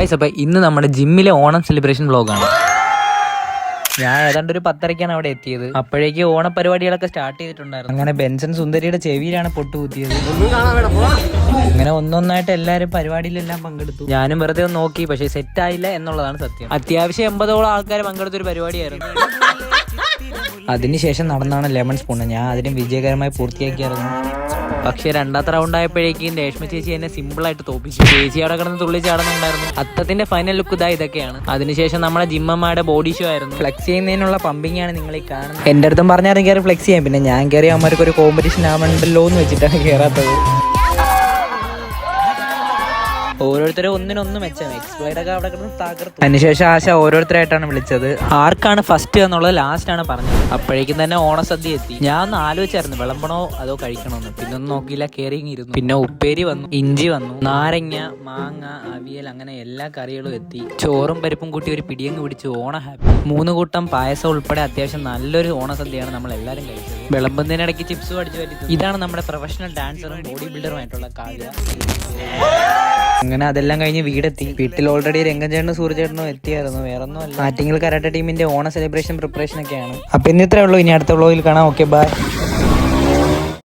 Guys, അപ്പോൾ ഇന്ന് നമ്മുടെ ജിമ്മിലെ ഓണം സെലിബ്രേഷൻ വ്ളോഗാണ്. ഞാൻ ഏതാണ്ട് ഒരു 10:30 അവിടെ എത്തിയത്. അപ്പോഴേക്ക് ഓണപരിപാടികളൊക്കെ സ്റ്റാർട്ട് ചെയ്തിട്ടുണ്ടായിരുന്നു. അങ്ങനെ ബെൻസൺ സുന്ദരിയുടെ ചെവിയിലാണ് പൊട്ടുകുത്തിയത്. അങ്ങനെ ഒന്നൊന്നായിട്ട് എല്ലാവരും പരിപാടിയിലെല്ലാം പങ്കെടുത്തു. ഞാനും വെറുതെ ഒന്ന് നോക്കി, പക്ഷേ സെറ്റ് ആയില്ല എന്നുള്ളതാണ് സത്യം. അത്യാവശ്യം 80ഓളം ആൾക്കാർ പങ്കെടുത്തൊരു പരിപാടിയായിരുന്നു. അതിനുശേഷം നടന്നാണ് ലെമൺ സ്പൂൺ. ഞാൻ അതിനും വിജയകരമായി പൂർത്തിയാക്കിയായിരുന്നു. പക്ഷേ രണ്ടാമത്തെ റൗണ്ട് ആയപ്പോഴേക്കും രേഷ്മ ചേച്ചി എന്നെ സിമ്പിളായിട്ട് തോപ്പിച്ചു. ചേച്ചി അവിടെ കിടന്ന് തുള്ളി ചാടുന്നുണ്ടായിരുന്നു. അത്തത്തിന്റെ ഫൈനൽ ലുക്ക് ഇതാ ഇതൊക്കെയാണ്. അതിനുശേഷം നമ്മുടെ ജിമ്മമ്മയുടെ ബോഡി ഷോ ആയിരുന്നു. ഫ്ലെക്സ് ചെയ്യുന്നതിനുള്ള പമ്പിംഗ് ആണ് നിങ്ങൾ ഈ കാണുന്നത്. എൻ്റെ അടുത്തും പറഞ്ഞാൽ കയറി ഫ്ലെക്സ് ചെയ്യാം. പിന്നെ ഞാൻ കയറി അമ്മമാർക്ക് ഒരു കോമ്പറ്റീഷൻ ആവണ്ടല്ലോ എന്ന് വെച്ചിട്ടാണ് കയറാത്തത്. ഓരോരുത്തരും ഒന്നിനൊന്ന് മെച്ചം. എക്സ്പ്ലൈഡൊക്കെ അവിടെ കിടന്ന് തകർത്തു. അതിനുശേഷം ആശ ഓരോരുത്തരായിട്ടാണ് വിളിച്ചത്. ആർക്കാണ് ഫസ്റ്റ് എന്നുള്ളത് ലാസ്റ്റ് ആണ് പറഞ്ഞത്. അപ്പോഴേക്കും തന്നെ ഓണസദ്യ എത്തി. ഞാൻ ഒന്ന് ആലോചിച്ചായിരുന്നു വിളമ്പണോ അതോ കഴിക്കണോന്ന്. പിന്നെ ഒന്നും നോക്കിയില്ല, കയറിയിരുന്നു. പിന്നെ ഉപ്പേരി വന്നു, ഇഞ്ചി വന്നു, നാരങ്ങ, മാങ്ങ, അവിയൽ, അങ്ങനെ എല്ലാ കറികളും എത്തി. ചോറും പരിപ്പും കൂട്ടി ഒരു പിടിയങ്ങ് പിടിച്ചു. ഓണ ഹാപ്പി. 3 കൂട്ടം പായസം ഉൾപ്പെടെ അത്യാവശ്യം നല്ലൊരു ഓണസദ്യയാണ് നമ്മൾ എല്ലാവരും കഴിച്ചത്. വിളമ്പുന്നതിനിടയ്ക്ക് ചിപ്സ് അടിച്ചു പറ്റി. ഇതാണ് നമ്മുടെ പ്രൊഫഷണൽ ഡാൻസറും ബോഡി ബിൽഡറുമായിട്ടുള്ള കാവ്യ. അങ്ങനെ അതെല്ലാം കഴിഞ്ഞ് വീടെത്തി. വീട്ടിൽ ഓൾറെഡി രംഗചേട്ടനും സൂര്യചേട്ടനും എത്തിയായിരുന്നു. വേറൊന്നും അല്ല, ആറ്റിങ്ങൽ കരാട്ടെ ടീമിന്റെ ഓണ സെലിബ്രേഷൻ പ്രിപ്പറേഷൻ ഒക്കെയാണ്. അപ്പൊ ഇന്ന് ഇത്രേ ഉള്ളൂ. ഇനി അടുത്ത വ്ളോഗിൽ കാണാം. Okay, by.